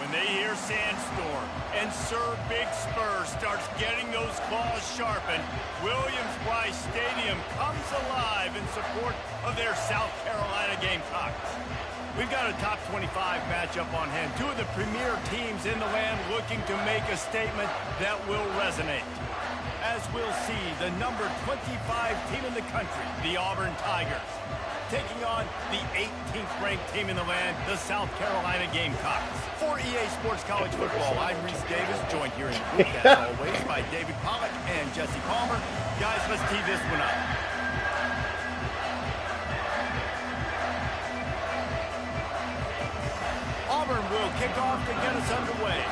And they hear Sandstorm, and Sir Big Spur starts getting those claws sharpened. Williams-Brice Stadium comes alive in support of their South Carolina Gamecocks. We've got a top 25 matchup on hand. Two of the premier teams in the land looking to make a statement that will resonate. As we'll see, the number 25 team in the country, the Auburn Tigers, taking on the 18th ranked team in the land, the South Carolina Gamecocks. For EA Sports College Football, I'm Reese Davis, joined here in the booth, as always, by David Pollack and Jesse Palmer. Guys, let's tee this one up. Auburn will kick off to get us underway.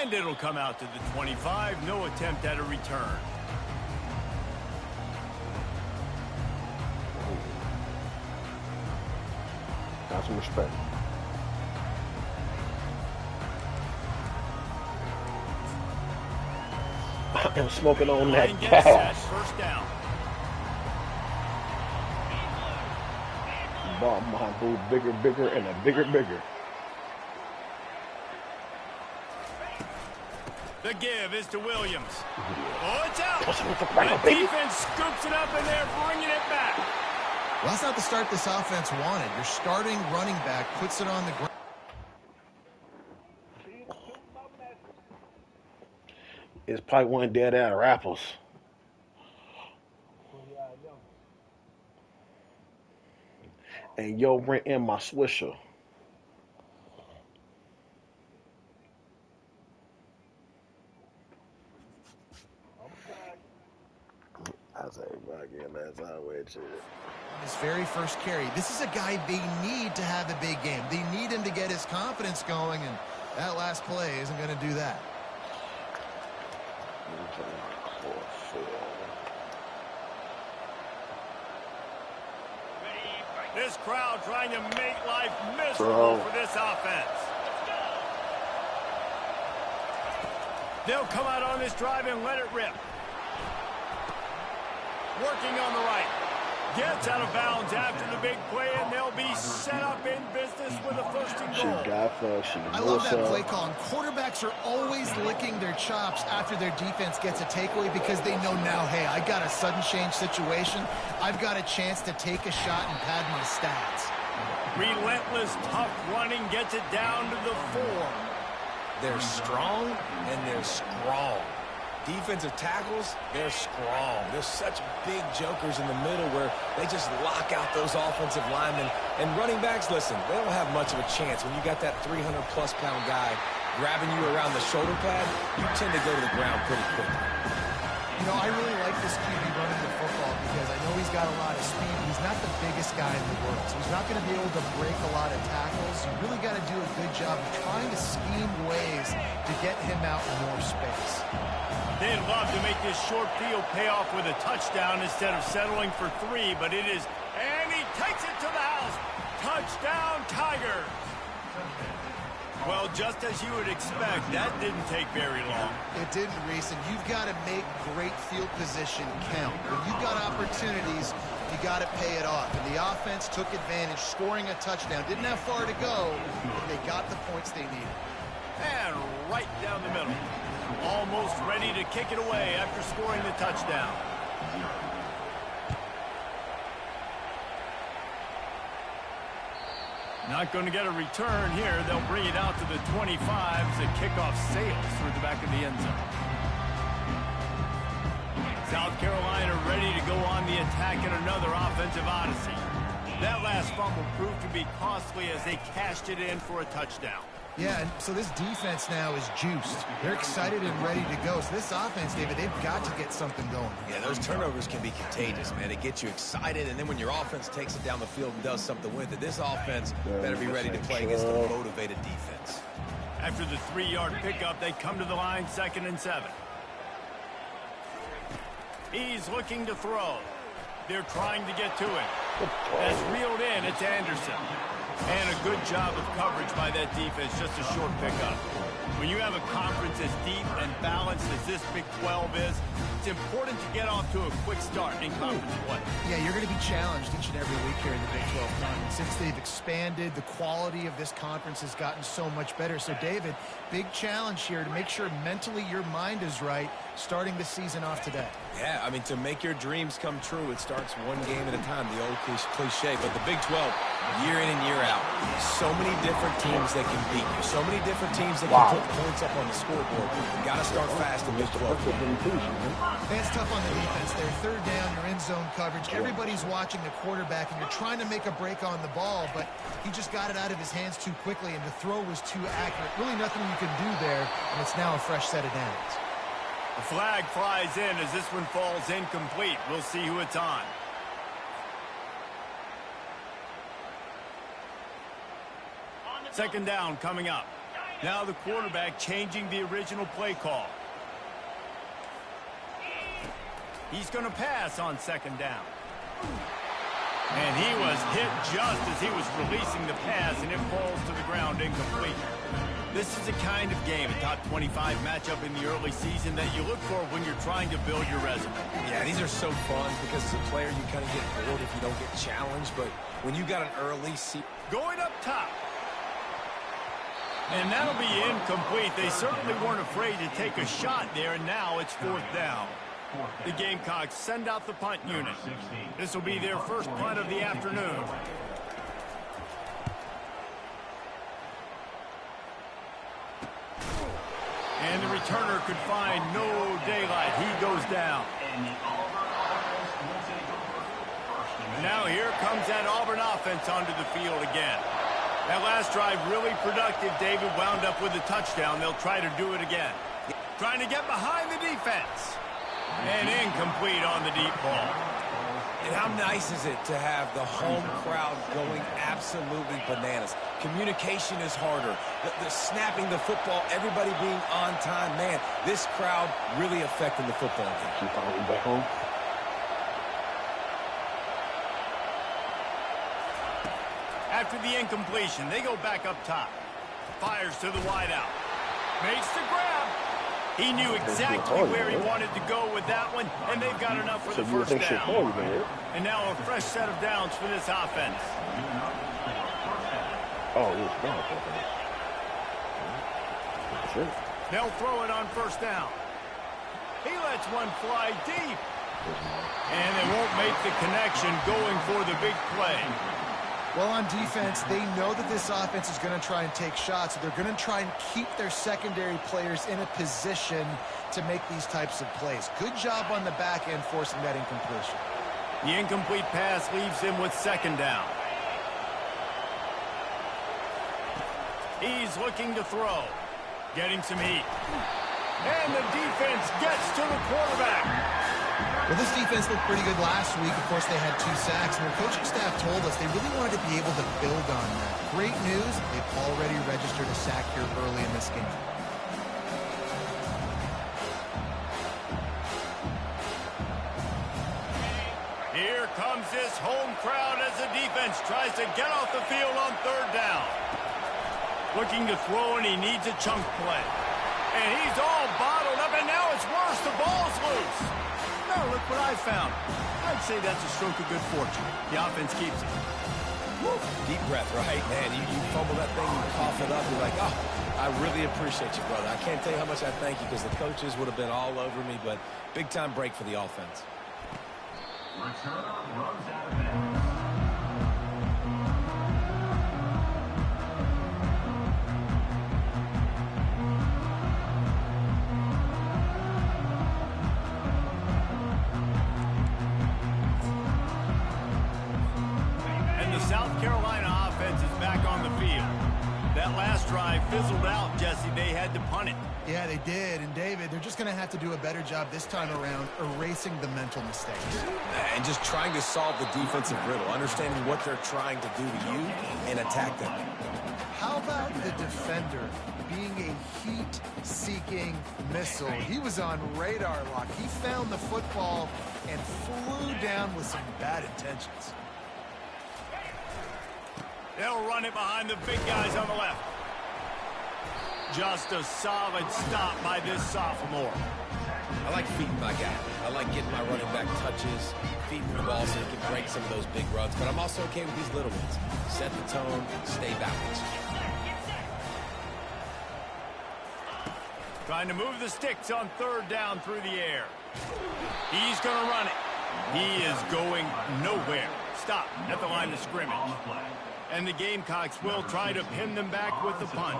And it'll come out to the 25. No attempt at a return. Got some respect. I am smoking on that gas. First down. Ball my boo bigger, and a bigger. The give is to Williams. Oh, it's out. The defense scoops it up, and they're bringing it back. Well, that's not the start this offense wanted. Your starting running back puts it on the ground. It's probably one dead out of apples. And yo, bring in my Swisher. I say, again, that's how it is. His very first carry. This is a guy they need to have a big game. They need him to get his confidence going, and that last play isn't going to do that. This crowd trying to make life miserable for this offense. They'll come out on this drive and let it rip. Working on the right. Gets out of bounds after the big play, and they'll be set up in business with a first and goal. I love that play call. And quarterbacks are always licking their chops after their defense gets a takeaway because they know now, hey, I got a sudden change situation. I've got a chance to take a shot and pad my stats. Relentless, tough running gets it down to the 4. They're strong, and they're strong. Defensive tackles, they're strong. They're such big jokers in the middle where they just lock out those offensive linemen. And running backs, listen, they don't have much of a chance. When you got that 300-plus pound guy grabbing you around the shoulder pad, you tend to go to the ground pretty quickly. You know, I really like this QB running the football because I know he's got a lot of speed. He's not the biggest guy in the world, so he's not going to be able to break a lot of tackles. You really got to do a good job of trying to scheme ways to get him out in more space. They'd love to make this short field pay off with a touchdown instead of settling for 3, but it is, and he takes it to the house. Touchdown, Tigers. Well, just as you would expect, that didn't take very long. It didn't, Reese, and you've got to make great field position count. When you've got opportunities, you got to pay it off. And the offense took advantage, scoring a touchdown. Didn't have far to go, but they got the points they needed. And right down the middle. Almost ready to kick it away after scoring the touchdown. Not going to get a return here. They'll bring it out to the 25 as the kickoff sails through the back of the end zone. South Carolina ready to go on the attack in another offensive odyssey. That last fumble proved to be costly as they cashed it in for a touchdown. Yeah, and so this defense now is juiced. They're excited and ready to go. So this offense, David, they've got to get something going. Yeah, those turnovers can be contagious, man. It gets you excited, and then when your offense takes it down the field and does something with it, this offense better be ready to play against a motivated defense. After the 3-yard pickup, they come to the line, 2nd and 7. He's looking to throw. They're trying to get to it. As reeled in, it's Anderson. And a good job of coverage by that defense, just a short pickup. When you have a conference as deep and balanced as this Big 12 is, it's important to get off to a quick start in conference play. Yeah, you're going to be challenged each and every week here in the Big 12 conference. Since they've expanded, the quality of this conference has gotten so much better. So, David, big challenge here to make sure mentally your mind is right starting the season off today. Yeah, I mean, to make your dreams come true, it starts one game at a time, the old cliche. But the Big 12, year in and year out, so many different teams that can beat you, so many different teams that can put points up on the scoreboard. You got to start fast in Big 12. That's tough on the defense there. Third down, you're in zone coverage. Everybody's watching the quarterback, and you're trying to make a break on the ball, but he just got it out of his hands too quickly, and the throw was too accurate. Really nothing you can do there, and it's now a fresh set of downs. The flag flies in as this one falls incomplete. We'll see who it's on. Second down coming up. Now the quarterback changing the original play call. He's going to pass on second down. And he was hit just as he was releasing the pass, and it falls to the ground incomplete. This is a kind of game, a top 25 matchup in the early season that you look for when you're trying to build your resume. Yeah, these are so fun because as a player you kind of get bored if you don't get challenged, but when you got an early seat. Going up top. And that'll be incomplete. They certainly weren't afraid to take a shot there, and now it's fourth down. The Gamecocks send out the punt unit. This will be their first punt of the afternoon. And the returner could find no daylight. He goes down. Now here comes that Auburn offense onto the field again. That last drive really productive. David wound up with a touchdown. They'll try to do it again. Trying to get behind the defense. And incomplete on the deep ball. And how nice is it to have the home crowd going absolutely bananas? Communication is harder. The snapping the football, everybody being on time. Man, this crowd really affecting the football game. Keep on back home. After the incompletion, they go back up top. Fires to the wideout. Makes the grab. He knew exactly where he wanted to go with that one, and they've got enough for the first down. And now a fresh set of downs for this offense. Oh, it's They'll throw it on first down. He lets one fly deep. And they won't make the connection going for the big play. Well, on defense, they know that this offense is going to try and take shots. So they're going to try and keep their secondary players in a position to make these types of plays. Good job on the back end forcing that incompletion. The incomplete pass leaves him with second down. He's looking to throw. Getting some heat. And the defense gets to the quarterback. Well, this defense looked pretty good last week. Of course, they had 2 sacks, and their coaching staff told us they really wanted to be able to build on that. Great news, they've already registered a sack here early in this game. Here comes this home crowd as the defense tries to get off the field on third down. Looking to throw, and he needs a chunk play. And he's all bottled up, and now it's worse. The ball's loose. Now look what I found. I'd say that's a stroke of good fortune. The offense keeps it. Woo. Deep breath, right? Man, you fumble that thing, you cough it up, you're like, oh, I really appreciate you, brother. I can't tell you how much I thank you because the coaches would have been all over me, but big-time break for the offense. Returner runs out of bounds. South Carolina offense is back on the field. That last drive fizzled out, Jesse. They had to punt it. Yeah, they did. And, David, they're just going to have to do a better job this time around erasing the mental mistakes. And just trying to solve the defensive riddle, understanding what they're trying to do to you and attack them. How about the defender being a heat-seeking missile? He was on radar lock. He found the football and flew down with some bad intentions. They'll run it behind the big guys on the left. Just a solid stop by this sophomore. I like feeding my guy. I like getting my running back touches, feeding the ball so he can break some of those big runs. But I'm also okay with these little ones. Set the tone, stay balanced. Trying to move the sticks on third down through the air. He's going to run it. He is going nowhere. Stop at the line of scrimmage. And the Gamecocks will try to pin them back with the punt.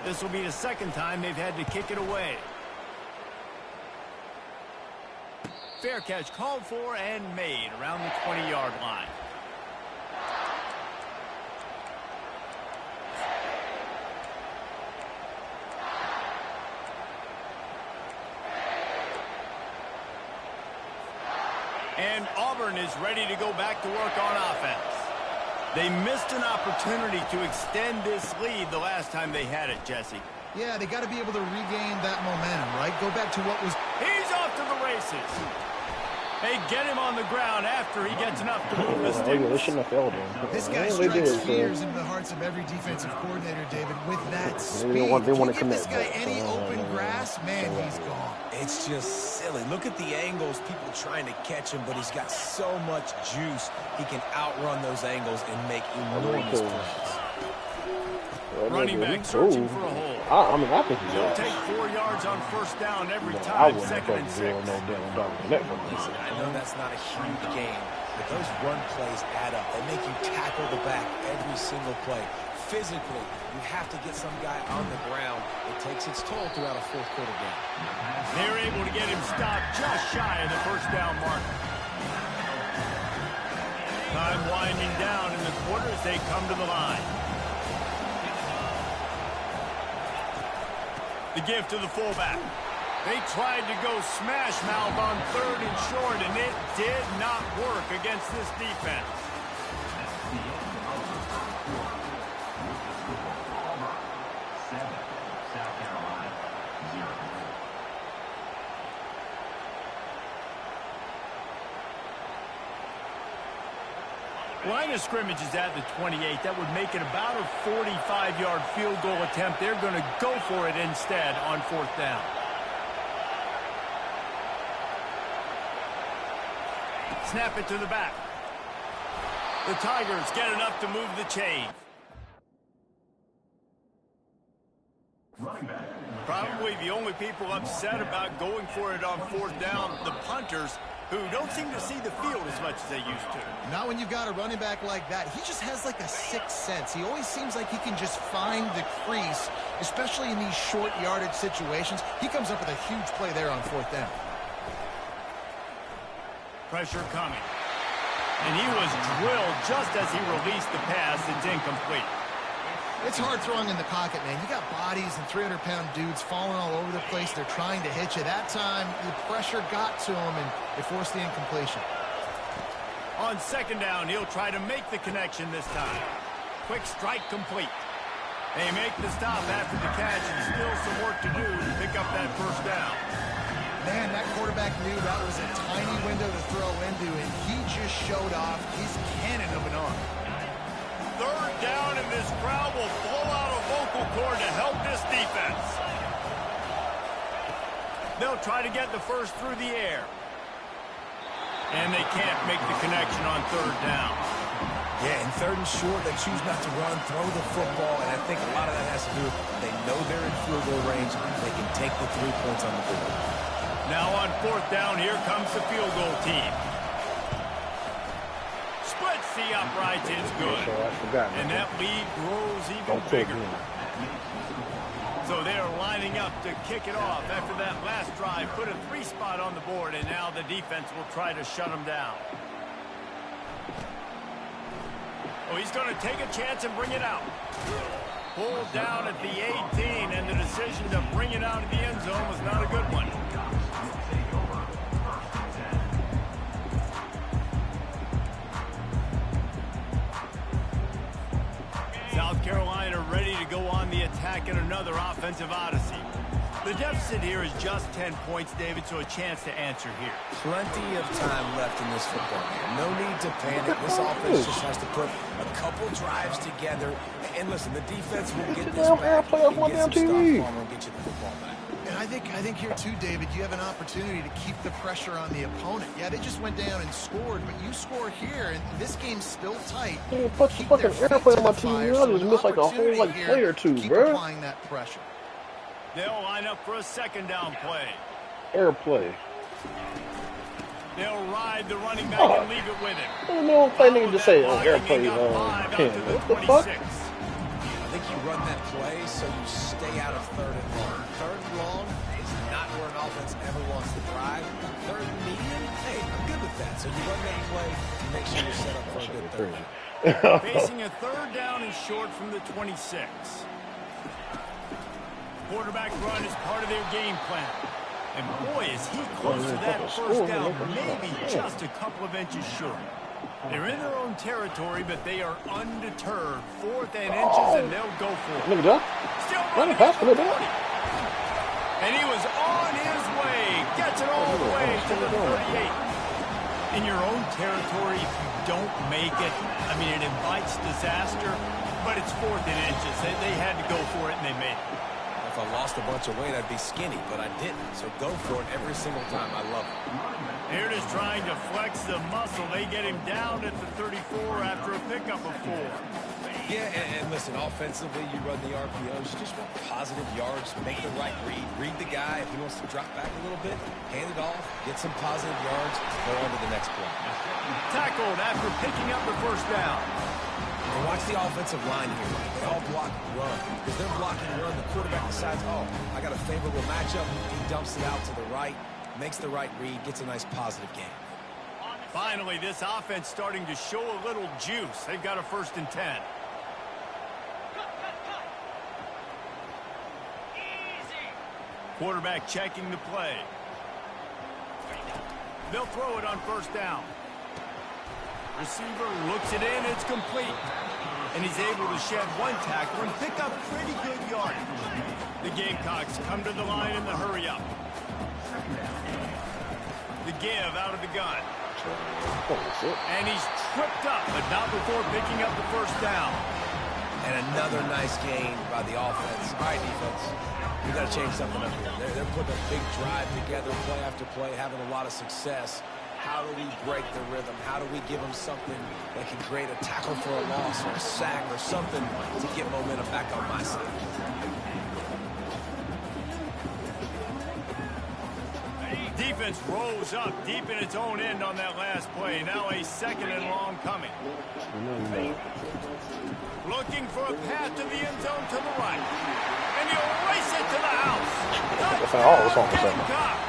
This will be the second time they've had to kick it away. Fair catch called for and made around the 20-yard line. And Auburn is ready to go back to work on offense. They missed an opportunity to extend this lead the last time they had it, Jesse. Yeah, they got to be able to regain that momentum, right? Go back to what was... He's off to the races. They get him on the ground after he gets enough to move the sticks. They shouldn't have failed him. This guy strikes fears into the hearts of every defensive coordinator, David, with that speed. They want to give commit this guy any open grass, man, he's gone. It's just silly. Look at the angles, people trying to catch him, but he's got so much juice. He can outrun those angles and make enormous plays. Running back searching for a hole. I think He'll take 4 yards on first down every time, second and 6. I know that's not a huge game, but those run plays add up. They make you tackle the back every single play. Physically, you have to get some guy on the ground. It takes its toll throughout a fourth quarter game. They're able to get him stopped just shy of the first down mark. Time winding down in the quarter as they come to the line. The give to the fullback. They tried to go smash mouth on third and short, and it did not work against this defense. Line of scrimmage is at the 28. That would make it about a 45-yard field goal attempt. They're going to go for it instead on fourth down. Snap it to the back. The Tigers get enough to move the chain. Probably the only people upset about going for it on fourth down, the punters, who don't seem to see the field as much as they used to. Not when you've got a running back like that. He just has like a sixth sense. He always seems like he can just find the crease, especially in these short yardage situations. He comes up with a huge play there on fourth down. Pressure coming. And he was drilled just as he released the pass. It's incomplete. It's hard throwing in the pocket, man. You got bodies and 300-pound dudes falling all over the place. They're trying to hit you. That time, the pressure got to him, and it forced the incompletion. On second down, he'll try to make the connection this time. Quick strike complete. They make the stop after the catch, and still some work to do to pick up that first down. Man, that quarterback knew that was a tiny window to throw into, and he just showed off his cannon of an arm. Third down, and this crowd will blow out a vocal cord to help this defense. They'll try to get the first through the air. And they can't make the connection on third down. Yeah, in third and short, they choose not to run, throw the football, and I think a lot of that has to do with they know they're in field goal range. They can take the 3 points on the board. Now on fourth down, here comes the field goal team. Splits the uprights, it's good. And that lead grows even bigger. So they're lining up to kick it off after that last drive. Put a 3 spot on the board, and now the defense will try to shut them down. Oh, he's going to take a chance and bring it out. Pulled down at the 18, and the decision to bring it out of the end zone was not a good one. South Carolina ready to go on the attack in another offensive odyssey. The deficit here is just 10 points, David, so a chance to answer here. Plenty of time left in this football game. No need to panic. This offense just has to put a couple drives together. And listen, the defense will get this back. Play off my damn TV. And get you the football back. And I think here too, David, you have an opportunity to keep the pressure on the opponent. Yeah, they just went down and scored, but you score here, and this game's still tight. You put the fucking airplane on my TV. I just missed like a whole like play or two, keep bro. applying that pressure. They'll line up for a second down play. Airplay. They'll ride the running back and leave it with him. I don't know play nigga just say on airplay. Ken, what the fuck? I think you run that play so you stay out of third and long. Third and long is not where an offense ever wants to drive. Third and medium, hey, I'm good with that. So you run that play, make sure you're set up for a good third. Facing a third down and short from the 26. Quarterback run is part of their game plan. And boy, is he close to that first down, maybe just a couple of inches short. They're in their own territory, but they are undeterred. 4th and inches, and they'll go for it. Look at that. Still running at the 40. And he was on his way. Gets it all the way to the 38. In your own territory, if you don't make it, I mean, it invites disaster, but it's 4th and inches. They had to go for it, and they made it. If I lost a bunch of weight, I'd be skinny, but I didn't. So go for it every single time. I love it. They're just trying to flex the muscle. They get him down at the 34 after a pickup of 4. Yeah, and listen, offensively, you run the RPOs. You just want positive yards, make the right read. Read the guy. If he wants to drop back a little bit, hand it off, get some positive yards, go on to the next play. Tackled after picking up the first down. And watch the offensive line here. They all block run. Because they're blocking run, the quarterback decides, oh, I got a favorable matchup. He dumps it out to the right, makes the right read, gets a nice positive game. Finally, this offense starting to show a little juice. They've got a 1st and 10. Quarterback checking the play. They'll throw it on first down. Receiver looks it in, it's complete. And he's able to shed one tackle and pick up pretty good yardage. The Gamecocks come to the line in the hurry up. The give out of the gun. And he's tripped up, but not before picking up the first down. And another nice gain by the offense. All right, defense. We got to change something up here. They're putting a big drive together, play after play, having a lot of success. How do we break the rhythm? How do we give them something that can create a tackle for a loss or a sack or something to get momentum back on my side? Defense rose up deep in its own end on that last play. Now a 2nd and long coming. Looking for a path to the end zone to the right. And he'll race it to the house. Touchdown,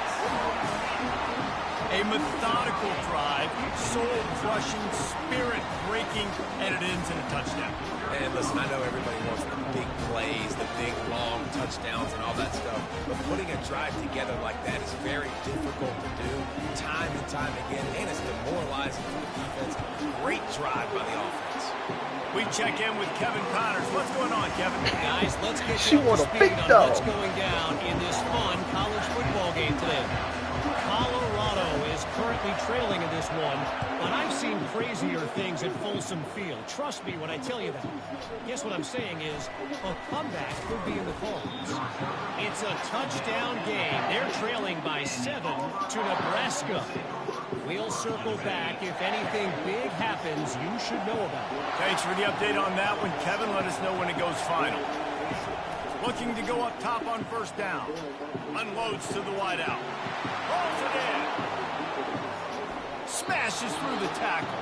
a methodical drive, soul-crushing, spirit-breaking, and it ends in a touchdown. And listen, I know everybody wants the big plays, the big, long touchdowns and all that stuff, but putting a drive together like that is very difficult to do time and time again, and it's demoralizing for the defense. Great drive by the offense. We check in with Kevin Connors. What's going on, Kevin? Guys, let's get you up to speed on what's going down in this fun college football game today. Colorado is currently trailing in this one, but I've seen crazier things at Folsom Field. Trust me when I tell you that. Guess what I'm saying is a comeback could be in the cards. It's a touchdown game. They're trailing by 7 to Nebraska. We'll circle back. If anything big happens, you should know about it. Thanks for the update on that one, Kevin. Let us know when it goes final. Looking to go up top on first down. Unloads to the wideout. Rolls it in. Smashes through the tackle.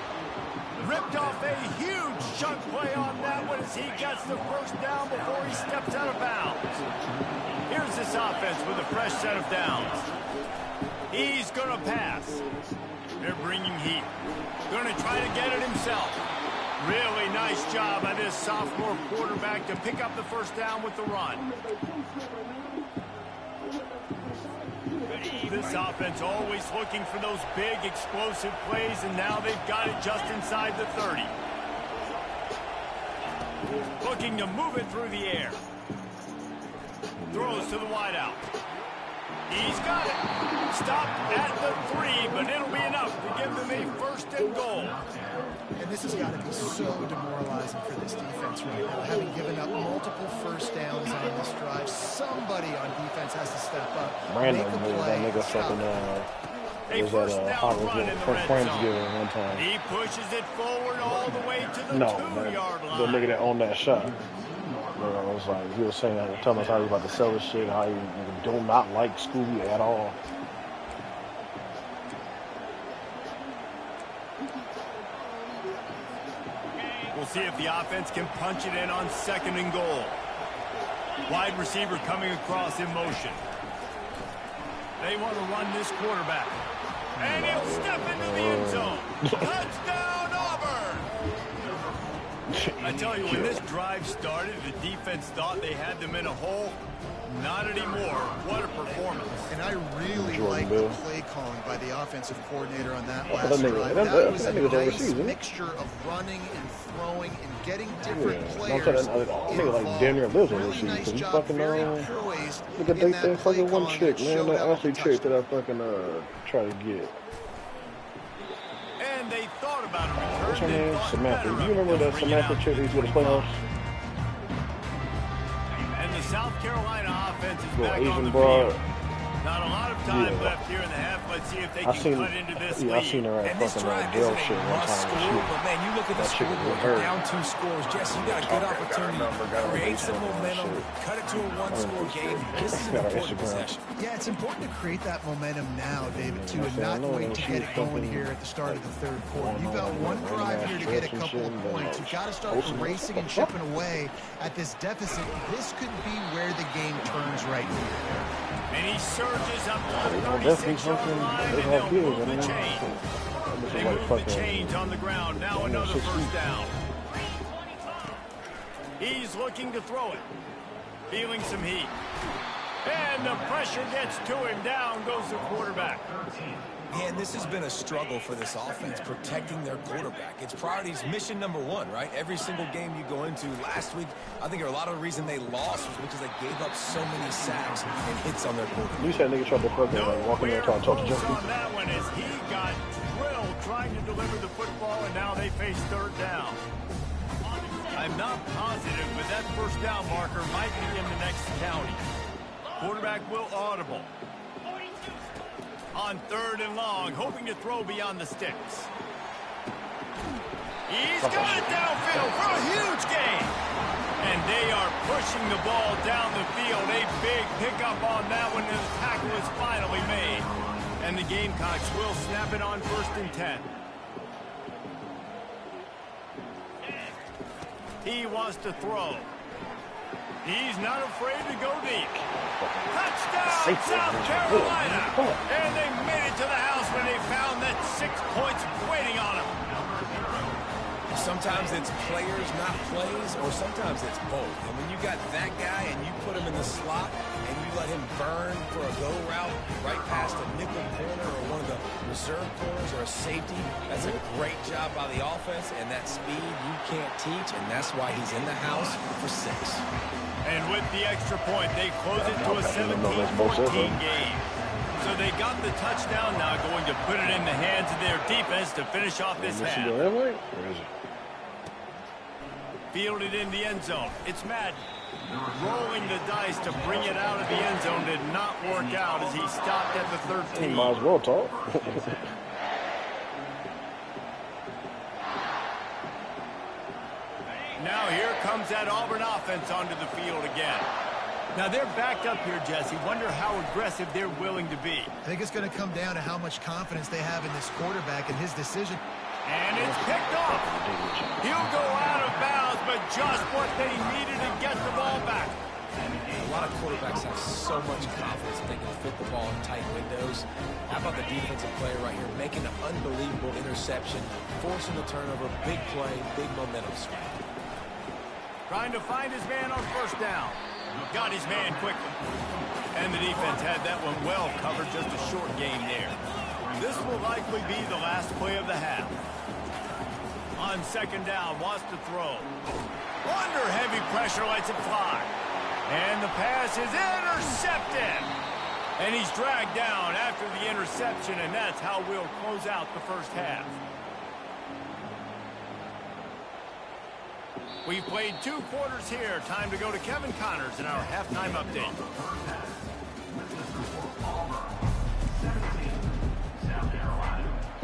Ripped off a huge chunk play on that one as he gets the first down before he steps out of bounds. Here's this offense with a fresh set of downs. He's going to pass. They're bringing heat. Going to try to get it himself. Really nice job by this sophomore quarterback to pick up the first down with the run. This offense always looking for those big explosive plays, and now they've got it just inside the 30. Looking to move it through the air. Throws to the wideout. He's got it. Stopped at the 3, but it'll be enough to give them a 1st and goal. And this has got to be so demoralizing for this defense right now. Having given up multiple first downs on this drive, somebody on defense has to step up. Random, make a that play, nigga fucking, A was first at down Howard run in the for red Friendsgiving zone. one time. He pushes it forward all the way to the No, 2-yard the line. nigga that owned that shot. You know, it was like, he was saying, telling us how he was about to sell this shit, how he do not like Scooby at all. We'll see if the offense can punch it in on 2nd and goal. Wide receiver coming across in motion. They want to run this quarterback. And he'll step into the end zone. Touchdown, Auburn! I tell you, when this drive started, the defense thought they had them in a hole. Not anymore. What a performance. And I really like the play calling by the offensive coordinator on that last that nigga- drive. that- That was a that nigga's nice overseas, isn't he? mixture of running and throwing and getting different Yeah. players No, I'm saying, nigga like damn near lives Really overseas. nice So he job, fucking, very look poised at in that that play fucking one calling chick, that man. showed That up with Ashley the chick that touchdown. I fucking, try to get. And they thought about a return. What's her They name? thought Samantha. better You of remember it. that Bring it Samantha out chick that to used to go to the playoffs? And the South Carolina offense is Little back on Asian the broad. field. Not a lot of time Yeah. left here in the half. Let's see if they I can seen, cut into this yeah, I seen lead. her at And this fucking drive Dell isn't shit a one must time. score, but man, you look at the that shit was scoreboard, with you're her. down 2 scores. Jesse, you got a good opportunity to create some momentum, cut it to a 1-score game. This is an Got her important Instagram. possession. Yeah, it's important to create that momentum now, David, too, and I not know, wait to she get was it going fucking, here at the start of the 3rd quarter. going You've got on, one like, drive running here to ass get a trips and couple shit, of and then, points. like, You've got to start posting it. racing and chipping away at this deficit. This could be where the game turns right here. And he surges up to the Well, definitely 36-yard something line, they and have they'll kids. move I the mean, chain. this They is like move the fucking. chains on the ground. Now almost another 6 first feet. down. He's looking to throw it. Feeling some heat. And the pressure gets to him. Down goes the quarterback. And this has been a struggle for this offense, protecting their quarterback. It's priorities, mission number 1, right? Every single game you go into. Last week, I think a lot of the reason they lost was because they gave up so many sacks and hits on their quarterback. At least that nigga tried to fucking like, walk in there and try to talk to Close Justin. on that one as he got drilled trying to deliver the football, and now they face 3rd down. I'm not positive, but that first down marker might be in the next county. Quarterback will audible. On 3rd and long, hoping to throw beyond the sticks. He's got it downfield for a huge gain. And they are pushing the ball down the field. A big pickup on that one, and the tackle is finally made. And the Gamecocks will snap it on 1st and 10. He wants to throw. He's not afraid to go deep. Touchdown, South Carolina! And they made it to the house when they found that 6 points waiting on them. Sometimes it's players, not plays, or sometimes it's both. And when you got that guy and you put him in the slot and you let him burn for a go route right past a nickel corner or one of the reserve corners or a safety, that's a great job by the offense, and that speed you can't teach, and that's why he's in the house for 6. And with the extra point, they close it to a 17-14 game. So they got the touchdown, now going to put it in the hands of their defense to finish off this half. Where is it? Fielded in the end zone. It's Madden. Rolling the dice to bring it out of the end zone did not work out as he stopped at the 13. Might as well talk. Now here comes that Auburn offense onto the field again. Now they're backed up here, Jesse. Wonder how aggressive they're willing to be. I think it's going to come down to how much confidence they have in this quarterback and his decision. And it's picked off. He'll go out of bounds, but just what they needed to get the ball back. A lot of quarterbacks have so much confidence that they can fit the ball in tight windows. How about the defensive player right here making an unbelievable interception, forcing the turnover, big play, big momentum swing. Trying to find his man on first down. Got his man quickly. And the defense had that one well covered, just a short game there. This will likely be the last play of the half. On 2nd down, wants to throw. Under heavy pressure, lets it fly. And the pass is intercepted. And he's dragged down after the interception, and that's how we'll close out the first half. We've played 2 quarters here. Time to go to Kevin Connors in our halftime update.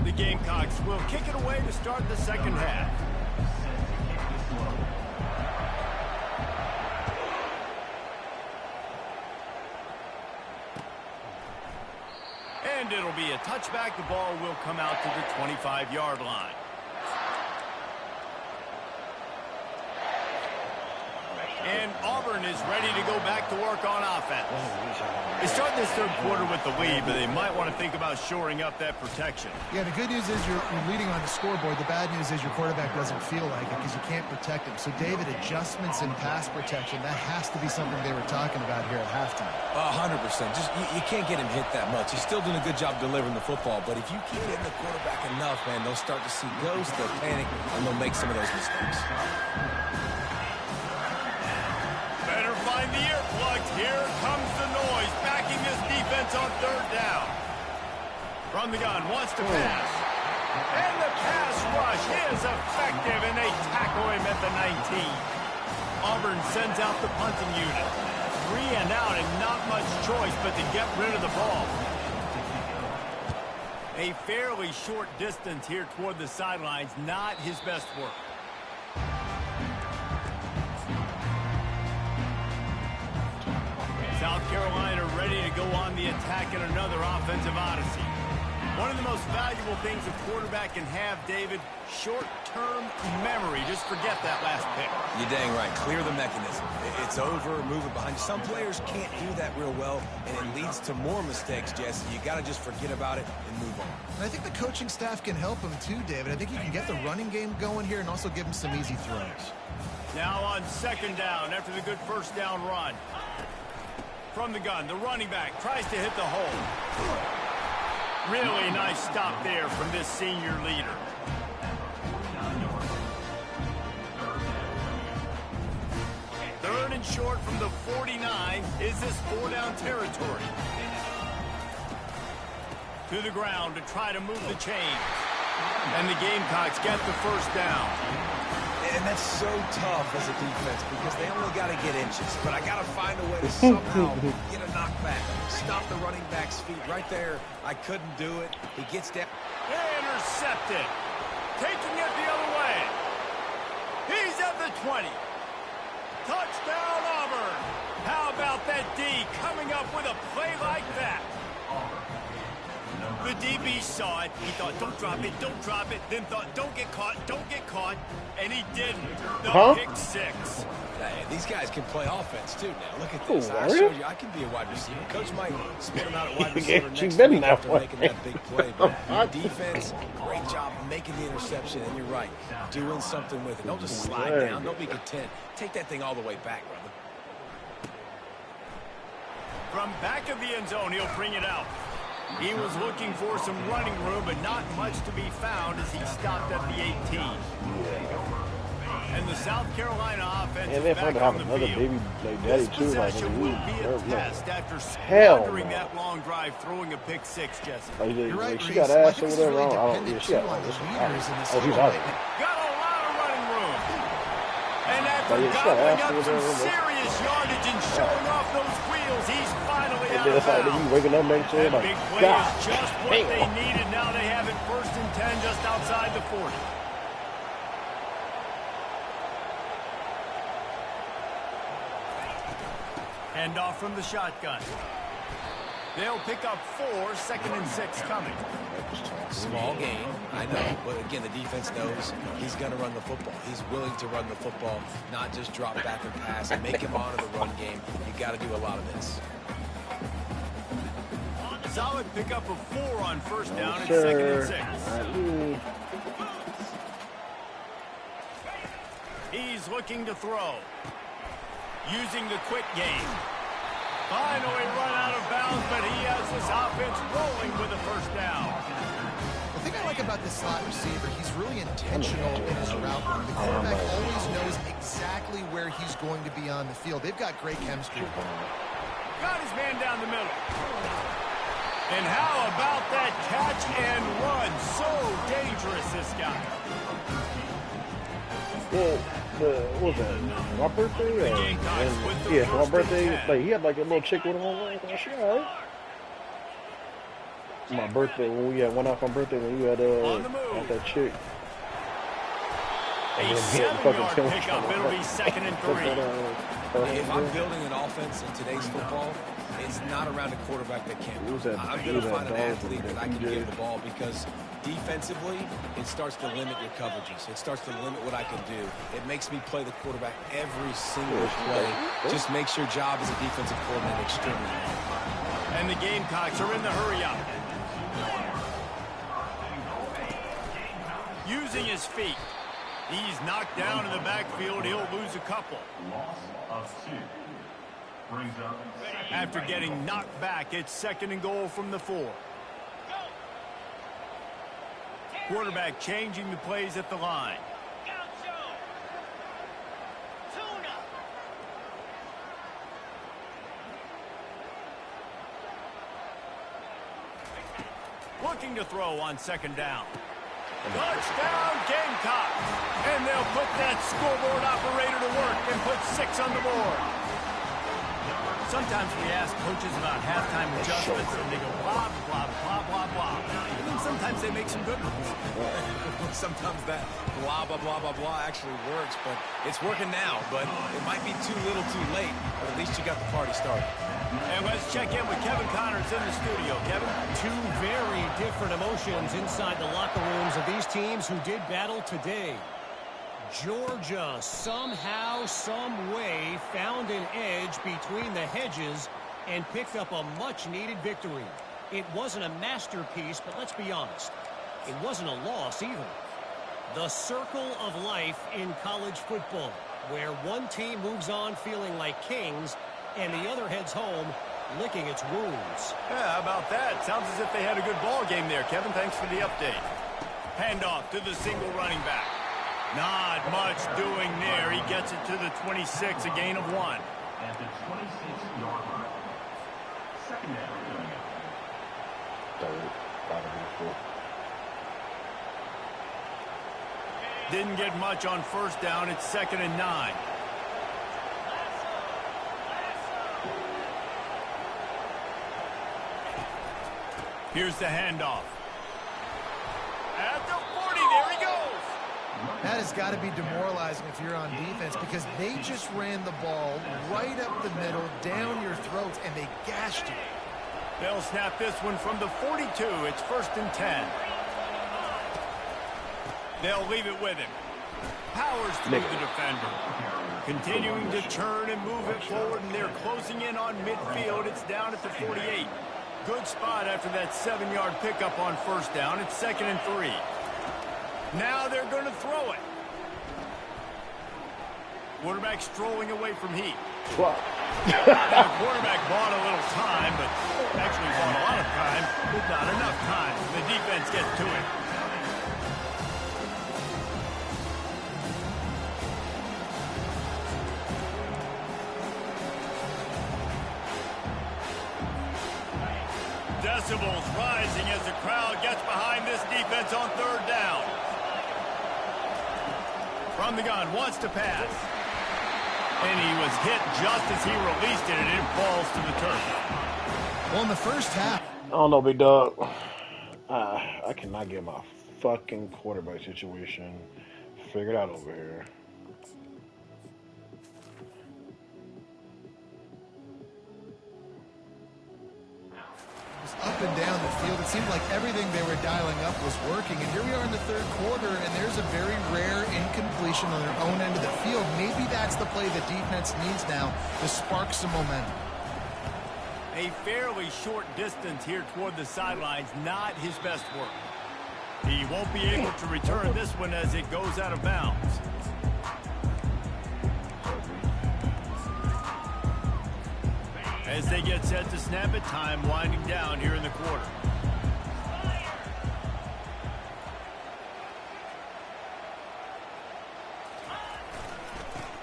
The Gamecocks will kick it away to start the second half. And it'll be a touchback. The ball will come out to the 25-yard line. And Auburn is ready to go back to work on offense. They start this third quarter with the lead, but they might want to think about shoring up that protection. Yeah, the good news is you're leading on the scoreboard. The bad news is your quarterback doesn't feel like it because you can't protect him. So, David, adjustments in pass protection, that has to be something they were talking about here at halftime. 100%. Just you can't get him hit that much. He's still doing a good job delivering the football, but if you keep hitting the quarterback enough, man, they'll start to see ghosts, they'll panic, and they'll make some of those mistakes. Find the earplugs. Here comes the noise, backing this defense on third down. From the gun, wants to pass. And the pass rush is effective, and they tackle him at the 19. Auburn sends out the punting unit. 3 and out, and not much choice but to get rid of the ball. A fairly short distance here toward the sidelines, not his best work. South Carolina ready to go on the attack in another offensive odyssey. One of the most valuable things a quarterback can have, David, short-term memory. Just forget that last pick. You're dang right. Clear the mechanism. It's over, move it behind you. Some players can't do that real well, and it leads to more mistakes, Jesse. You got to just forget about it and move on. And I think the coaching staff can help him too, David. I think he can get the running game going here and also give him some easy throws. Now on second down after the good first down run. From the gun, the running back tries to hit the hole. Really nice stop there from this senior leader. Third and short from the 49. Is this 4-down territory? To the ground to try to move the chains. And the Gamecocks get the first down. And that's so tough as a defense because they only got to get inches. But I got to find a way to somehow get a knockback. Stop the running back's feet right there. I couldn't do it. He gets down. Intercepted. Taking it the other way. He's at the 20. Touchdown, Auburn. How about that D coming up with a play like that? The DB saw it. He thought, don't drop it. Then thought, don't get caught. And he didn't. The pick 6. Hey, these guys can play offense, too, now. Look at this. I showed you I can be a wide receiver. Coach might spit him out at wide receiver next week after making that big play. But defense, great job making the interception. And you're right, doing something with it. Don't just slide down. Don't be content. Take that thing all the way back, brother. From back of the end zone, he'll bring it out. He was looking for some running room, but not much to be found as he stopped at the 18. And the South Carolina offense is back on the field. This possession will be a test after squandering that long drive, throwing a pick 6, Jesse. You're right, she got ass over there. Oh, she's out. Got a lot of running room. And after gobbling up some serious yardage and showing off those wheels, he's finally out of bounds. That big play is just what they needed. Now they have it 1st and 10 just outside the 40. Hand off from the shotgun. They'll pick up 4, 2nd and 6 coming. Small gain, I know, but again, the defense knows he's going to run the football. He's willing to run the football, not just drop back and pass and make him honor the run game. You got to do a lot of this. Solid pickup of 4 on 1st down and 2nd and 6. He's looking to throw. Using the quick game. Finally run out of bounds, but he has this offense rolling with a 1st down. The thing I like about this slot receiver, he's really intentional in his route running. The quarterback always knows exactly where he's going to be on the field. They've got great chemistry. Got his man down the middle. And how about that catch and run? So dangerous, this guy. Well, what was that? My birthday? Yeah, for my birthday, like, he had like a little chick with him on the like, she all right. My birthday, when we went out for my birthday, when you had that chick. A 7-yard pickup. It'll be 2nd and 3. If I'm building an offense in today's football, it's not around a quarterback that can't. I'm going to find an athlete that I can give the ball because defensively, it starts to limit your coverages. It starts to limit what I can do. It makes me play the quarterback every single play. Just makes your job as a defensive coordinator extremely hard. And the Gamecocks are in the hurry-up. Using his feet. He's knocked down in the backfield. He'll lose a couple. Loss of 2. Brings up After getting knocked back, it's 2nd and goal from the 4. Quarterback changing the plays at the line. Looking to throw on 2nd down. Touchdown, Gamecocks. And they'll put that scoreboard operator to work and put 6 on the board. Sometimes we ask coaches about halftime adjustments, and they go blah, blah, blah, blah, blah. And then sometimes they make some good ones. Sometimes that blah, blah, blah, blah, blah actually works, but it's working now. But it might be too little too late, but at least you got the party started. And let's check in with Kevin Connors in the studio. Kevin? Two very different emotions inside the locker rooms of these teams who did battle today. Georgia somehow, some way found an edge between the hedges and picked up a much-needed victory. It wasn't a masterpiece, but let's be honest, it wasn't a loss either. The circle of life in college football, where one team moves on feeling like kings and the other heads home licking its wounds. Yeah, how about that? Sounds as if they had a good ball game there, Kevin. Thanks for the update. Handoff to the single running back. Not much doing there. He gets it to the 26, a gain of 1. at the 26-yard line. 2nd down. Didn't get much on 1st down. It's 2nd and 9. Here's the handoff. At the 40, there he goes. That has got to be demoralizing if you're on defense because they just ran the ball right up the middle, down your throats, and they gashed you. They'll snap this one from the 42. It's 1st and 10. They'll leave it with him. Powers through the defender. Continuing to turn and move it forward, and they're closing in on midfield. It's down at the 48. Good spot after that 7-yard pickup on 1st down. It's 2nd and 3. Now they're going to throw it. Quarterback strolling away from heat. Wow. Now, the quarterback bought a little time, but actually bought a lot of time, but not enough time. The defense gets to it. Decibels rising as the crowd gets behind this defense on 3rd down. From the gun, wants to pass. And he was hit just as he released it, and it falls to the turf. Well, in the first half. I don't know, big dog. I cannot get my fucking quarterback situation figured out over here. Up and down the field, it seemed like everything they were dialing up was working. And here we are in the 3rd quarter, and there's a very rare incompletion on their own end of the field. Maybe that's the play the defense needs now to spark some momentum. A fairly short distance here toward the sidelines, not his best work. He won't be able to return this one as it goes out of bounds. As they get set to snap it, time winding down here in the quarter.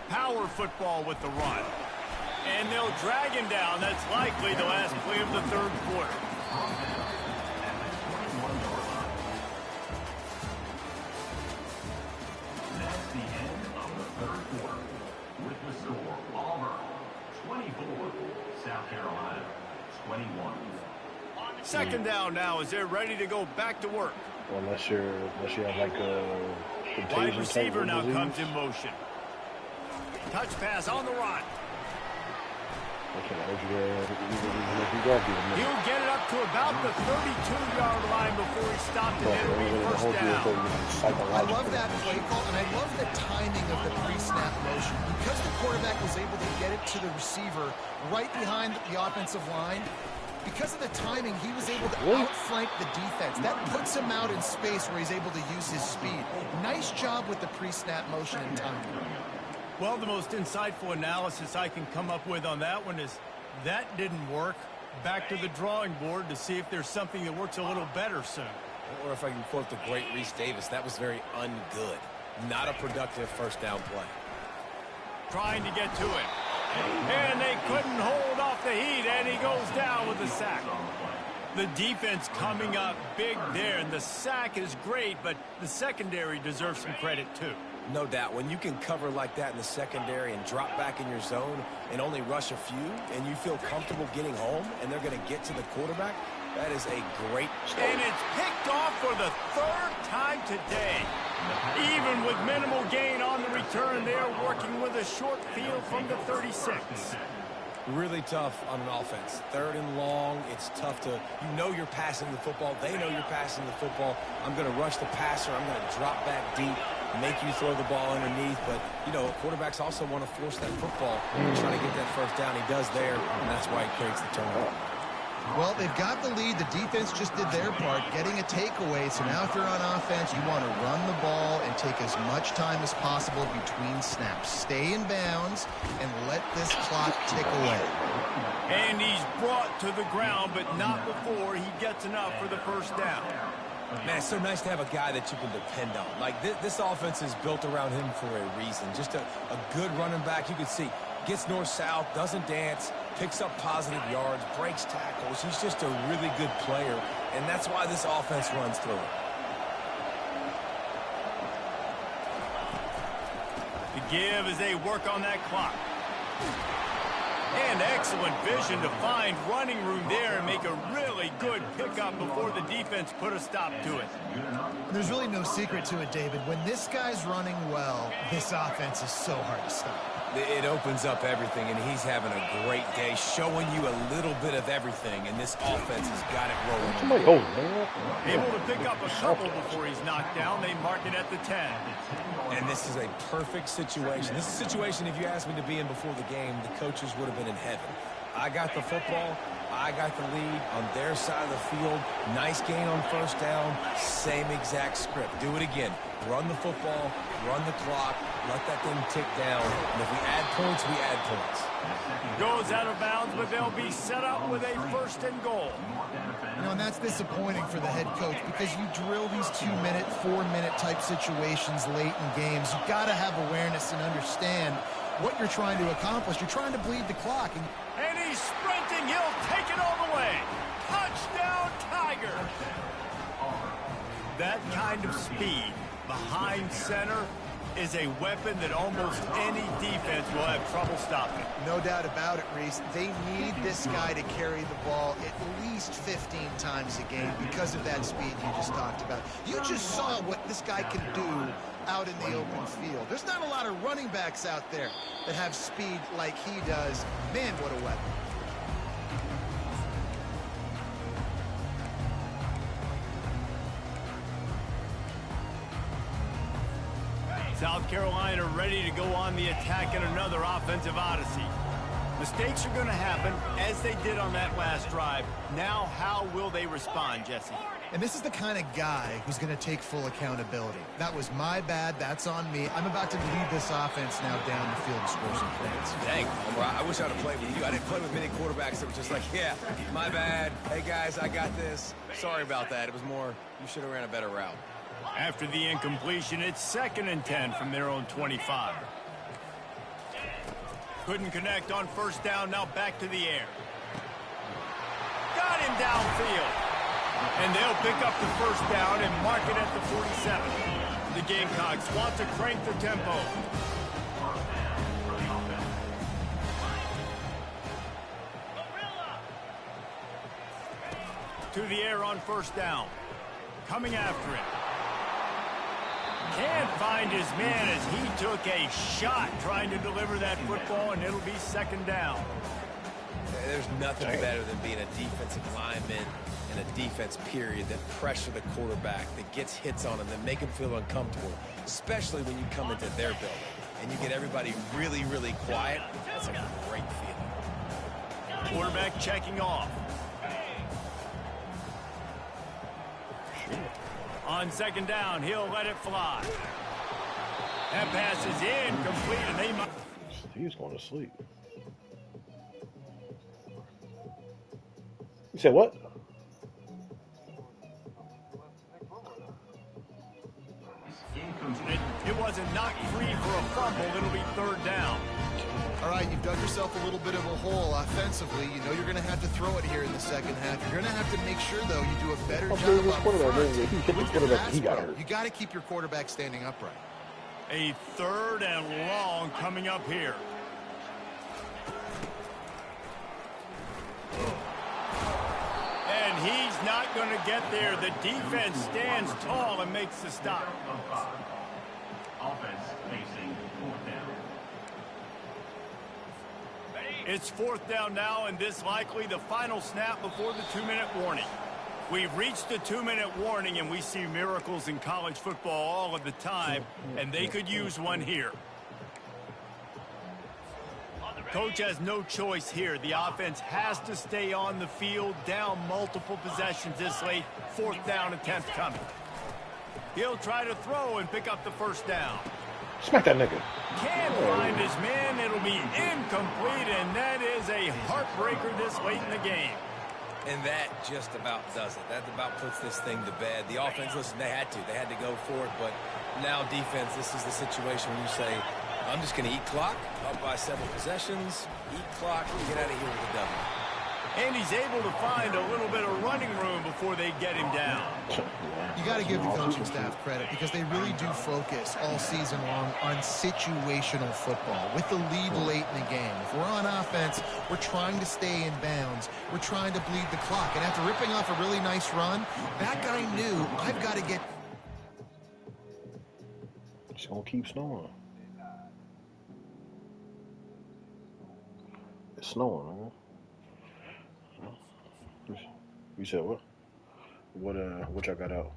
Power football with the run. And they'll drag him down. That's likely the last play of the 3rd quarter. Second down now as they're ready to go back to work. Well, unless you have like a Wide contagion receiver type now of disease. comes in motion. Touch pass on the run. Okay, even if you got the He'll get it up to about the 32-yard line before he stopped and it'll be first down. I love that play call, and I love the timing of the pre-snap motion. Because the quarterback was able to get it to the receiver right behind the offensive line, because of the timing, he was able to outflank the defense. That puts him out in space where he's able to use his speed. Nice job with the pre-snap motion and timing. Well, the most insightful analysis I can come up with on that one is that didn't work. Back to the drawing board to see if there's something that works a little better soon. Or if I can quote the great Reese Davis, that was very ungood. Not a productive first down play. Trying to get to it. And they couldn't hold off the heat, and he goes down with the sack. The defense coming up big there, and the sack is great, but the secondary deserves some credit too. No doubt. When you can cover like that in the secondary and drop back in your zone and only rush a few, and you feel comfortable getting home, and they're going to get to the quarterback, that is a great start. And it's picked off for the third time today. Even with minimal gain on the return, they're working with a short field from the 36. Really tough on an offense. Third and long, it's tough to, you're passing the football. They know you're passing the football. I'm going to rush the passer. I'm going to drop back deep, make you throw the ball underneath. But, quarterbacks also want to force that football and try to get that first down. He does there, and that's why he creates the turnover. Well, they've got the lead. The defense just did their part, getting a takeaway. So now if you're on offense, you want to run the ball and take as much time as possible between snaps. Stay in bounds and let this clock tick away. And he's brought to the ground, but not before he gets enough for the first down. Man, it's so nice to have a guy that you can depend on. Like, this offense is built around him for a reason. Just a good running back. You can see, gets north-south, doesn't dance, picks up positive yards, breaks tackles. He's just a really good player, and that's why this offense runs through it. The give as they work on that clock. And excellent vision to find running room there and make a really good pickup before the defense put a stop to it. There's really no secret to it, David. When this guy's running well, this offense is so hard to stop. It opens up everything, and he's having a great day, showing you a little bit of everything, and this offense has got it rolling. Able to pick up a couple before he's knocked down. They mark it at the 10. And this is a perfect situation. This is a situation, if you asked me to be in before the game, the coaches would have been in heaven. I got the football. I got the lead on their side of the field. Nice gain on first down. Same exact script. Do it again. Run the football, run the clock, let that thing tick down. And if we add points, we add points. Goes out of bounds, but they'll be set up with a first and goal. And that's disappointing for the head coach because you drill these 2-minute, 4-minute type situations late in games. You've got to have awareness and understand what you're trying to accomplish. You're trying to bleed the clock. And he's sprinting. He'll take it all the way. Touchdown, Tiger. That kind of speed behind center is a weapon that almost any defense will have trouble stopping. No doubt about it, Reese. They need this guy to carry the ball at least 15 times a game because of that speed you just talked about. You just saw what this guy can do out in the open field. There's not a lot of running backs out there that have speed like he does. Man, what a weapon. South Carolina ready to go on the attack in another offensive odyssey. Mistakes are going to happen, as they did on that last drive. Now, how will they respond, Jesse? And this is the kind of guy who's going to take full accountability. That was my bad. That's on me. I'm about to lead this offense now down the field and score some points. Dang, I wish I'd have played with you. I didn't play with many quarterbacks that were just like, yeah, my bad. Hey, guys, I got this. Sorry about that. It was more, you should have ran a better route. After the incompletion, it's 2nd and 10 from their own 25. Couldn't connect on first down, now back to the air. Got him downfield. And they'll pick up the first down and mark it at the 47. The Gamecocks want to crank the tempo. to the air on first down. Coming after him. Can't find his man as he took a shot trying to deliver that football, and it'll be second down. There's nothing better than being a defensive lineman and a defense period that pressure the quarterback, that gets hits on him, that make him feel uncomfortable, especially when you come into their building and you get everybody really, really quiet. That's a great feeling. Quarterback checking off. On second down, he'll let it fly. That pass is incomplete, and they might... He's going to sleep. You said what? It wasn't knocked free for a fumble. It'll be third down. All right, you've dug yourself a little bit of a hole offensively. You know you're going to have to throw it here in the second half. You're going to have to make sure, though, you do a better job up front. He hit the quarterback. He got hurt. You got to keep your quarterback standing upright. A third and long coming up here. And he's not going to get there. The defense stands tall and makes the stop. Offense facing fourth down. It's fourth down now, and this likely the final snap before the 2-minute warning. We've reached the 2-minute warning, and we see miracles in college football all of the time, and they could use one here. Coach has no choice here. The offense has to stay on the field, down multiple possessions this late. Fourth down attempt coming. He'll try to throw and pick up the first down. Smack that nigga. Can't find his man. It'll be incomplete, and that is a heartbreaker this late in the game. And that just about does it. That about puts this thing to bed. The offense, listen, they had to go for it, but now defense, this is the situation where you say, I'm just going to eat clock, up by several possessions, eat clock, and get out of here with a W. And he's able to find a little bit of running room before they get him down. You got to give the coaching staff credit because they really do focus all season long on situational football with the lead late in the game. If we're on offense, we're trying to stay in bounds. We're trying to bleed the clock. And after ripping off a really nice run, that guy knew I've got to get... It's going to keep snowing. It's snowing, man. You said what? What y'all got out?